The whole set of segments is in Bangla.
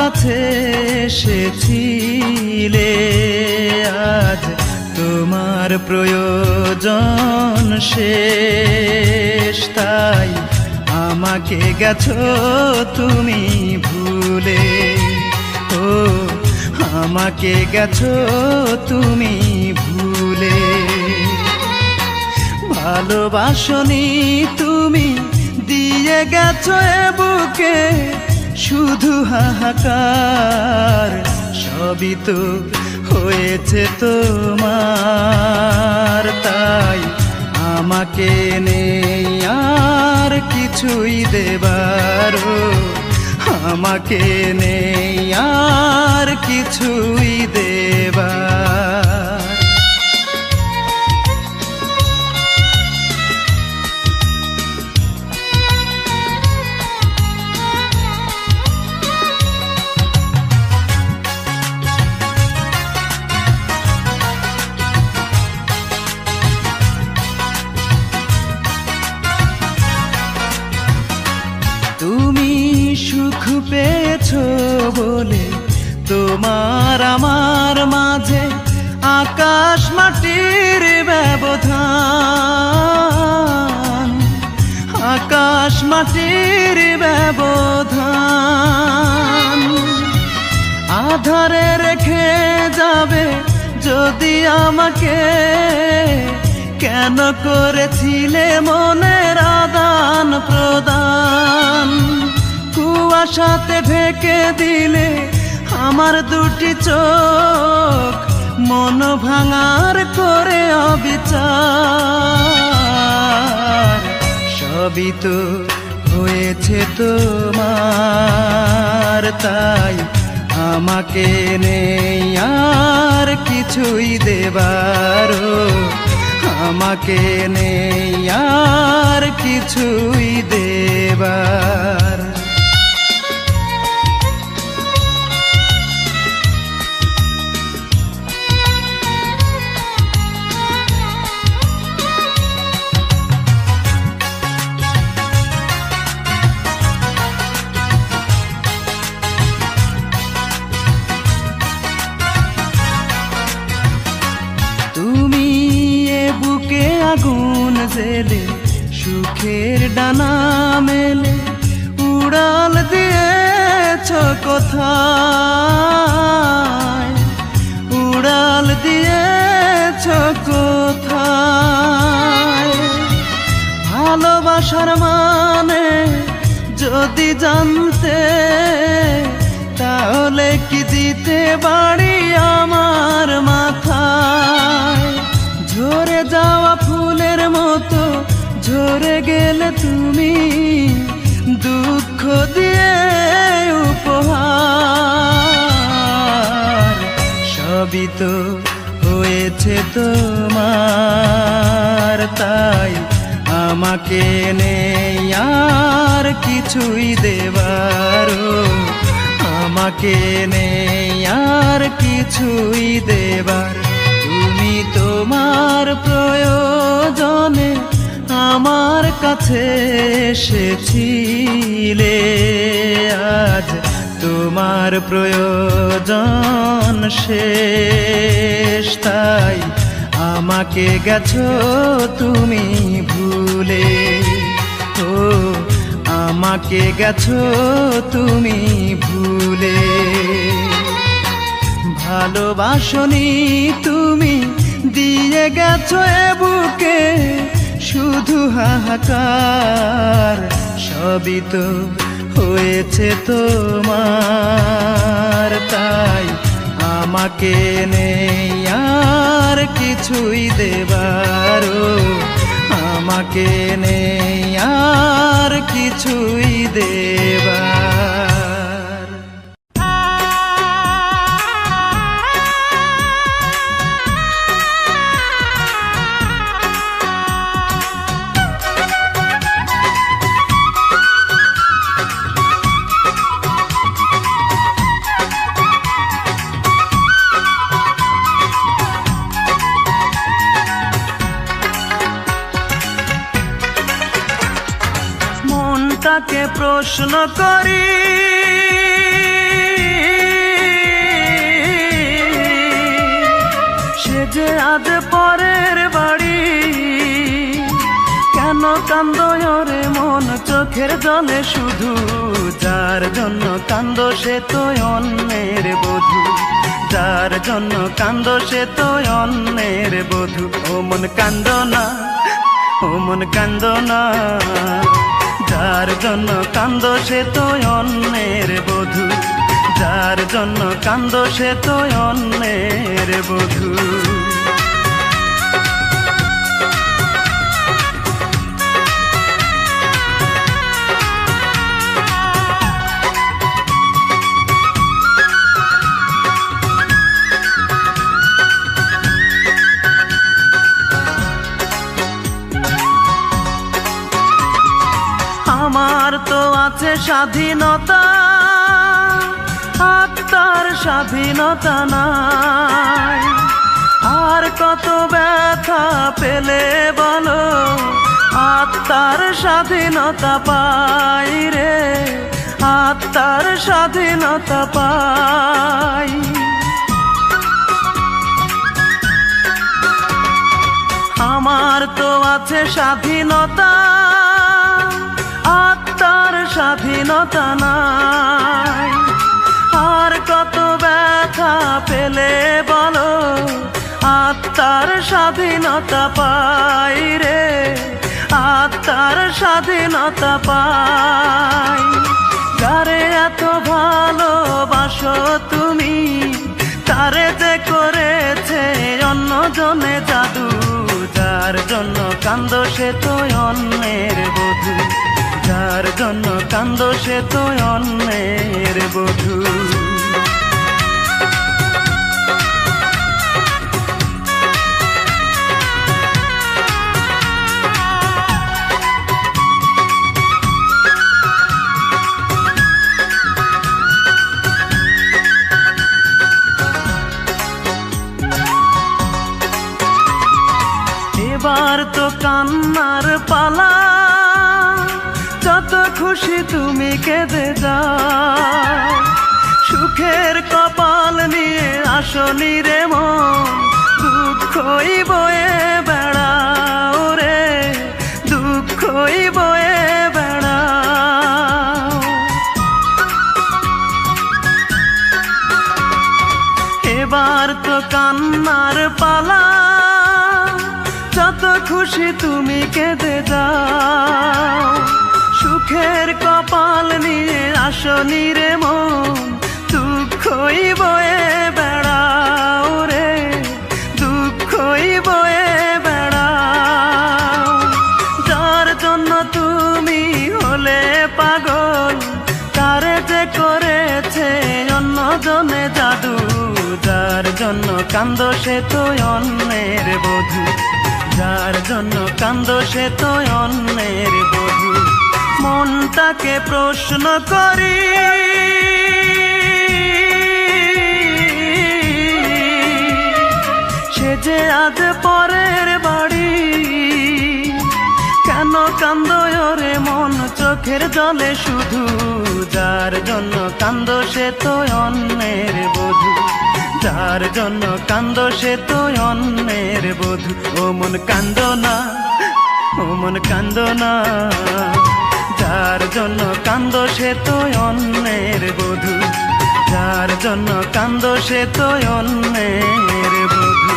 কাছে এসেছিলে, আজ তোমার প্রয়োজন শেষ, তাই আমাকে গেছো তুমি ভুলে। ও আমাকে গেছো তুমি ভুলে। ভালোবাসনি তুমি, দিয়ে গেছো এ বুকে শুধু হাহাকার। সবই তো হয়েছে তোমার, তাই আমাকে নেই আর কিছুই দেবার। আমাকে নেই আর কিছুই দেবার। তুমি সুখ পেয়েছো বলে তোমার আমার মাঝে আকাশ মাটির ব্যবধান, আকাশ মাটির ব্যবধান। আধারে রেখে যাবে যদি আমাকে, কেন করেছিলে মনের আদান প্রদান। কুয়াশাতে ঢেকে দিলে আমার দুটি চোখ, মন ভাঙার করে অবিচার। সবই তো হয়েছে তোমার, তাই আমাকে নেই আর কিছুই দেবার। আমাকে নেই আর কিছুই দেবার। তুমি এ বুকে আগুন জেলে সুখের ডানা মেলে উড়াল দিয়েছ কোথায়, উড়াল দিয়েছ কোথায়। ভালোবাসার মানে যদি জানতে, তাহলে কি দিতে বাড়ি আমার মাথায়। ঝরে যাওয়া ফুলের মতো ঝরে গেলে তুমি, দুঃখ দিয়ে উপহার। সবই তো হয়েছে তোমার, তাই আমাকে নেই আর কিছুই দেবার। আমাকে নেই আর কিছুই দেবার। তুমি তোমার প্রয়োজনে আমার কাছে এসেছিলে, আজ তোমার প্রয়োজন শেষ, তাই আমাকে গেছো তুমি ভুলে। ও আমাকে গেছো তুমি ভুলে। ভালোবাসনি তুমি, দিয়ে গেছো এ বুকে শুধু হাহাকার। সবই তো হয়েছে তোমার, তাই আমাকে নেই আর কিছুই দেবার। আমাকে নেই আর কিছুই দেবার। মনটাকে প্রশ্ন করি কান্দো রে মন চোখের জলে শুধু, যার জন্য কান্দো সে তো অন্যের বধূ, যার জন্য কান্দো সে তো অন্যের বধূ। ও মন কান্দো না, ও মন কান্দো না, যার জন্য কান্দো সে তো অন্যের বধূ, যার জন্য কান্দো সে তো অন্যের বধূ। আমার তো আছে স্বাধীনতা, আত্মার স্বাধীনতা নাই। আর কত ব্যথা পেলে বলো আত্মার স্বাধীনতা পাই রে, আত্মার স্বাধীনতা পাই। আমার তো আছে স্বাধীনতা, আত্মার স্বাধীনতা নাই। আর কত ব্যথা পেলে বলো আত্মার স্বাধীনতা পাই রে, আত্মার স্বাধীনতা পাই। যারে এত ভালোবাসো তুমি, তারে যে করেছে অন্যজনে জাদু, যার জন্য কান্দো সে তো অন্যের বধূ, যার জন্য কান্দো সে তো অন্যের বধূ। এবার তো কান্নার পালা, যত খুশি তুমি কেঁদে যাও। সুখের কপাল নিয়ে আসনি রে মন, দুঃখই বয়ে বেড়াও রে, দুঃখই বয়ে বেড়াও। এবার তো কান্নার পালা, যত খুশি তুমি কেঁদে যাও। সুখের কপাল নিয়ে আসনি রে মন, দুঃখই বয়ে বেড়াও রে, দুঃখই বয়ে বেড়াও। যার জন্য তুমি হলে পাগল, তারে যে করেছে অন্যজনে জাদু, যার জন্য কান্দো সে তো অন্যের বধূ, যার জন্য কান্দো সে তো অন্যের বধূ। মনটাকে প্রশ্ন করি, সে যে আজ পরের বাড়ি, কেন কান্দো রে মন চোখের জলে শুধু, যার জন্য কান্দো সে তো অন্যের বধূ, যার জন্য কান্দো সে তো অন্যের বধূ। ও মন কান্দো না, ও মন কান্দো না, যার জন্য কান্দো সে তো অন্যের বধূ, যার জন্য কান্দো সে তো অন্যের বধূ।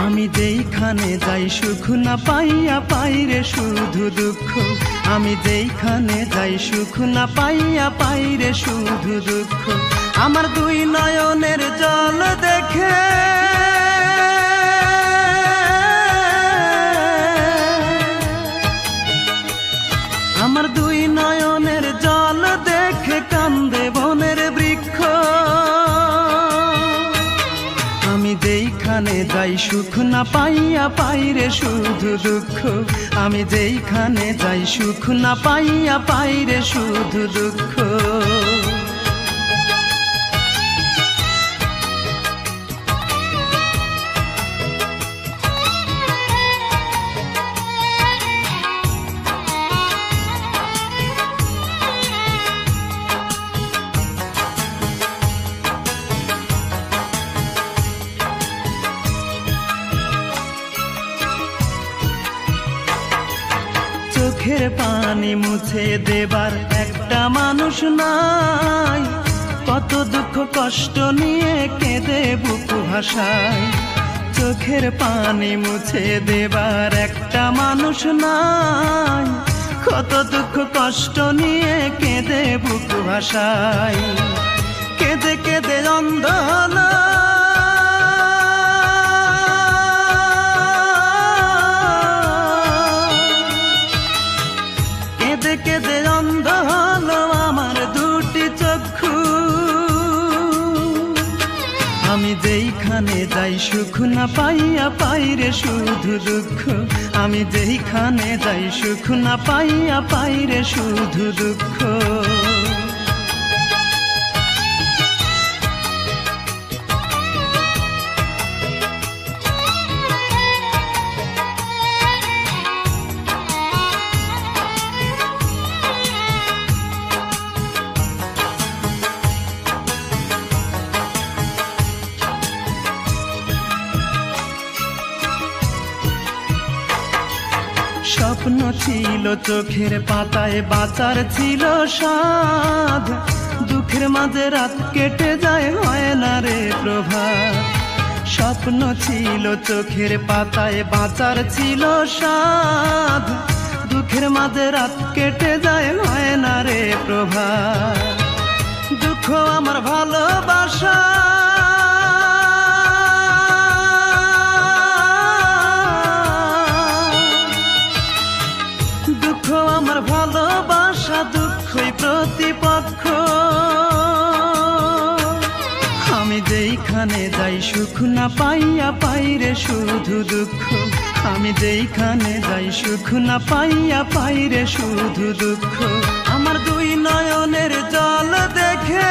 আমি যেইখানে যাই সুখ না পাইয়া পাই রে শুধু দুঃখ, আমি যেইখানে যাই সুখ না পাইয়া পাই রে শুধু দুঃখ। আমার দুই নয়নের জল দেখে আমার দুই নয়নের জল দেখে কান্দে বনের বৃক্ষ। আমি যেইখানে যেইখানে যাই সুখ না পাইয়া পাই রে শুধু দুঃখ, আমি যেইখানে যাই সুখ না পাইয়া পাই রে শুধু দুঃখ। চোখের পানি মুছে দেবার একটা মানুষ নাই, কত দুঃখ কষ্ট নিয়ে কেঁদে বুক ভাসায়। চোখের পানি মুছে দেবার একটা মানুষ নাই, কত দুঃখ কষ্ট নিয়ে কেঁদে বুক ভাসায়। কেঁদে কেঁদে অন্ধ হলো কেঁদে কেঁদে অন্ধ হলো আমার দুটি চক্ষু, আমি যেইখানে যাই সুখ না পাইয়া পাই রে শুধু দুঃখ, আমি যেইখানে যাই সুখ না পাইয়া পাই রে শুধু দুঃখ। স্বপ্ন ছিল চোখের পাতায় বাঁচার ছিল স্বাদ, দুঃখের মাঝে রাত কেটে যায় হয় না রে প্রভাত। স্বপ্ন ছিল চোখের পাতায় বাঁচার ছিল স্বাদ, দুঃখের মাঝে রাত কেটে যায় হয় না রে প্রভাত। দুঃখ আমার ভালোবাসা আমার ভালোবাসা দুঃখই প্রতিপক্ষ, আমি যেইখানে যাই সুখ না পাইয়া পাই রে শুধু দুঃখ, আমি যেইখানে যাই সুখ না পাইয়া পাই রে শুধু দুঃখ। আমার দুই নয়নের জল দেখে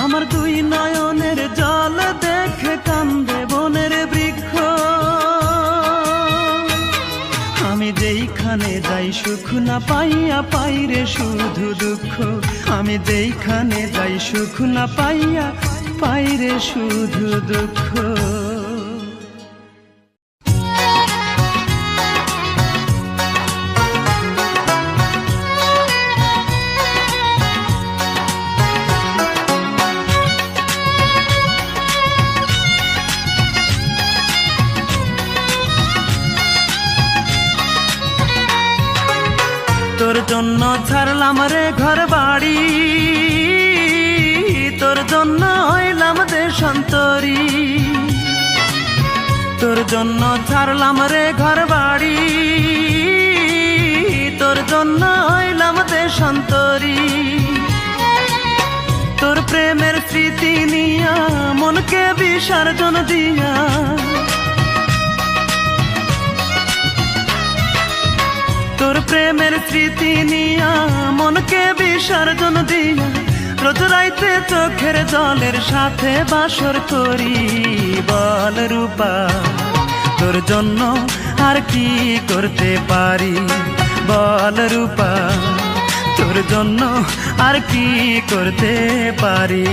আমার দুই নয়নের জল দেখে কান্দে বনের বৃক্ষ, আমি যেইখানে যাই সুখ না পাইয়া পাই রে শুধু দুঃখ, আমি যেইখানে যাই সুখ না পাইয়া পাই রে শুধু দুঃখ। তোর জন্য ছাড়লাম রে ঘর বাড়ি, তোর জন্য হইলাম দেশান্তরী। তোর জন্য ছাড়লাম রে ঘর বাড়ি, তোর জন্য হইলাম দেশান্তরী। তোর প্রেমের স্মৃতি নিয়া মনকে বিসর্জন দিয়া, তোর প্রেমের স্মৃতি নিয়া মনকে বিসর্জন দিয়া, রোজ রাইতে চোখের জলের সাথে বাসর করি। বল রূপা তোর জন্য আর কি করতে পারি, বল রূপা তোর জন্য আর কি করতে পারি।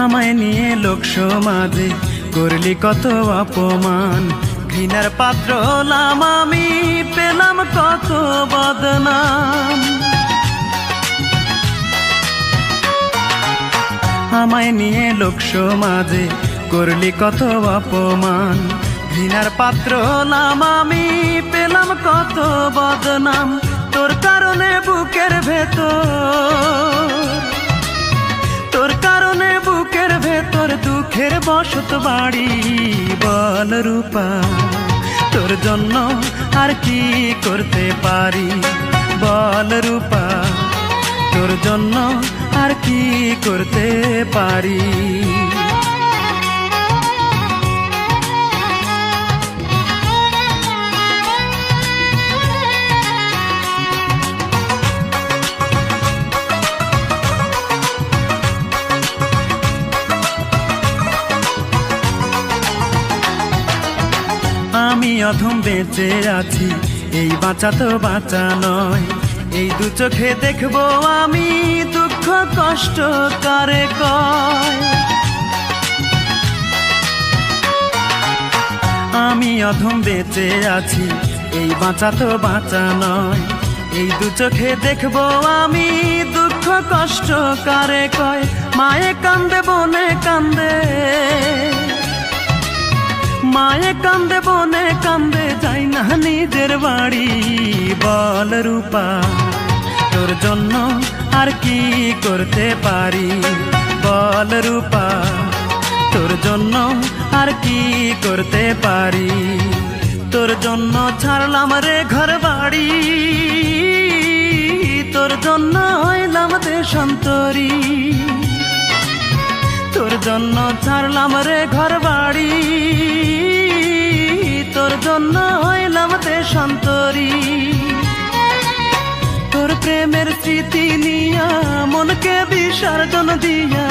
আমায় নিয়ে লোক সমাজে করলি কত অপমান, ঘৃণার পাত্র হলাম আমি, পেলাম কত বদনাম। আমায় নিয়ে লোক সমাজে করলি কত অপমান, ঘৃণার পাত্র হলাম আমি, পেলাম কত বদনাম তোর কারণে বুকের ভেতর, তোর কারণে বুকের ভেতর দুঃখের বসত বাড়ি। বল রূপা তোর জন্য আর কি করতে পারি, বল রূপা তোর জন্য আর কি করতে পারি। আমি অধম বেঁচে আছি, এই বাঁচা তো বাঁচা নয়, এই দু চোখে দেখবো আমি দুঃখ কষ্ট কারে কয়। আমি অধম বেঁচে আছি, এই বাঁচা তো বাঁচা নয়, এই দু চোখে দেখবো আমি দুঃখ কষ্ট কারে কয়। মায়ে কান্দে বনে কান্দে, মায়ে কান্দে বনে কান্দে যাই না নিজের বাড়ি। বল রূপা তোর জন্য আর কি করতে পারি, বল রূপা তোর জন্য আর কি করতে পারি। তোর জন্য ছাড়লাম রে ঘর বাড়ি, তোর জন্য হইলাম দেশান্তরী, তোর জন্য ছাড়লাম রে ঘর বাড়ি, তোর জন্য হইলাম দেশান্তরী। তোর প্রেমের স্মৃতি নিয়া মনকে বিসর্জন দিয়া,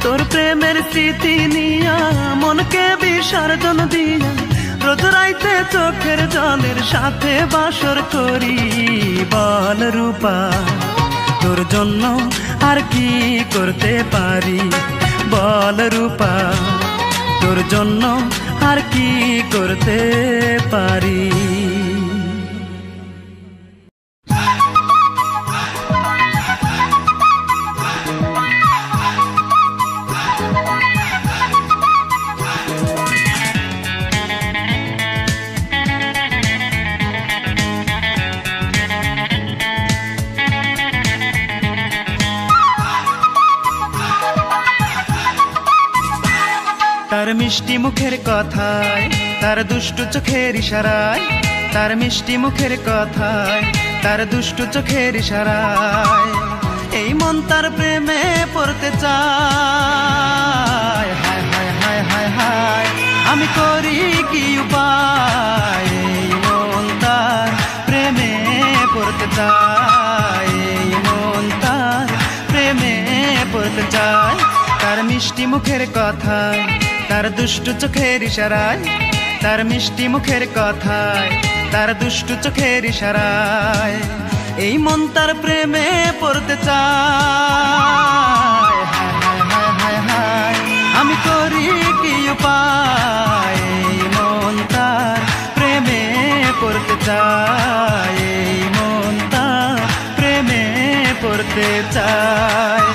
তোর প্রেমের স্মৃতি নিয়া মনকে বিসর্জন দিয়া, রোজ রাইতে চোখের জলের সাথে বাসর করি। বল রূপা তোর জন্য আর কি করতে পারি, বল রূপা তোর জন্য আর কি করতে পারি। তার মিষ্টি মুখের কথায়, তার দুষ্টু চোখের ইশারায়, তার মিষ্টি মুখের কথায়, তার দুষ্টু চোখের ইশারায় এই মন তার প্রেমে পড়তে চায়। হায় হায় হায় হায় হায় আমি করি কি উপায়, এই মন তার প্রেমে পড়তে চায়, এই মন তার প্রেমে পড়তে চায়। তার মিষ্টি মুখের কথায়, তার দুষ্টু চোখের ইশারায়, তার মিষ্টি মুখের কথায়, তার দুষ্টু চোখের ইশারায় এই মন তার প্রেমে পড়তে চায়। হায় হায় হায় হায় আমি করি কি উপায়, এই মন তার প্রেমে পড়তে চায়, এই মন তার প্রেমে পড়তে চায়।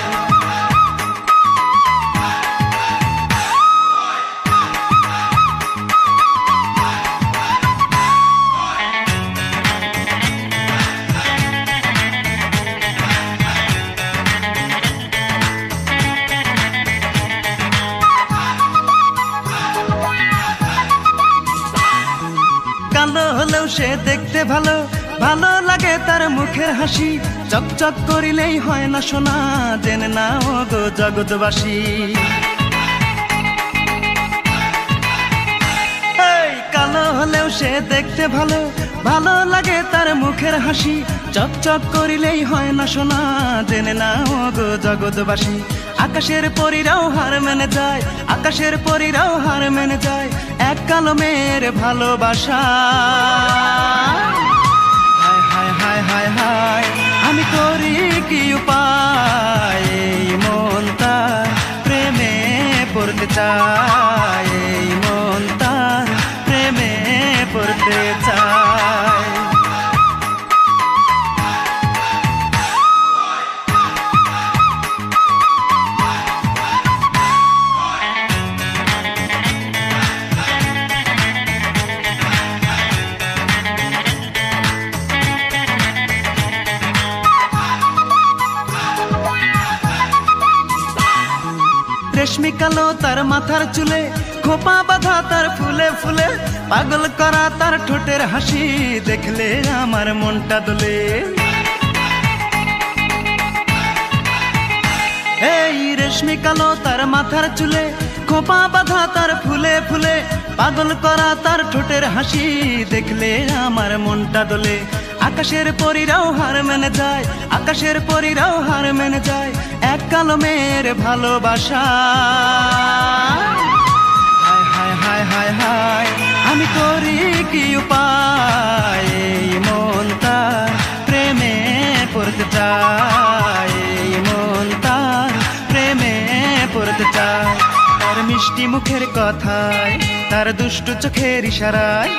কালো হলেও সে দেখতে ভালো, ভালো লাগে তার মুখের হাসি, চকচক করিলেই হয় না সোনা, জেনে নাও গো জগৎবাসী। এই কালো হলেও সে দেখতে ভালো, ভালো লাগে তার মুখের হাসি, চকচক করিলেই হয় না সোনা, জেনে নাও গো জগৎবাসী। আকাশের পরীরাও হার মেনে যায়, আকাশের পরীরাও হার মেনে যায় এক কালো মেয়ের ভালোবাসা। হায় হায় হায় হায় হায় আমি করি কি উপায়, এই মন তার প্রেমে পড়তে চায়, এই মন তার প্রেমে পড়তে চায়। কালো তার মাথার চুলে, খোপা বাঁধা তার ফুলে ফুলে, পাগল করা তার ঠোঁটের হাসি দেখলে আমার মনটা দোলে। এই রেশমি কালো তার মাথার চুলে, খোপা বাঁধা তার ফুলে ফুলে, পাগল করা তার ঠোঁটের হাসি দেখলে আমার মনটা দোলে। আকাশের পরীরাও হার মেনে যায়, আকাশের পরীরাও হার মেনে যায় এক কালো মেয়ের ভালোবাসা। হায় হায় হায় হায় হায়, আমি করি কি উপায়, এই মন তার প্রেমে পড়তে চায়, এই মন তার প্রেমে পড়তে চায়। তার মিষ্টি মুখের কথায়, তার দুষ্টু চোখের ইশারায়,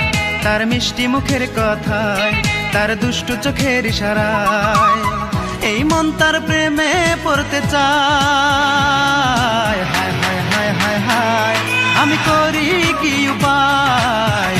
তার মিষ্টি মুখের কথায়, তার দুষ্টু চোখের ইশারায় এই মন তার প্রেমে পড়তে চায়। হায় হায় হায় হায় হায়, আমি করি কি উপায়।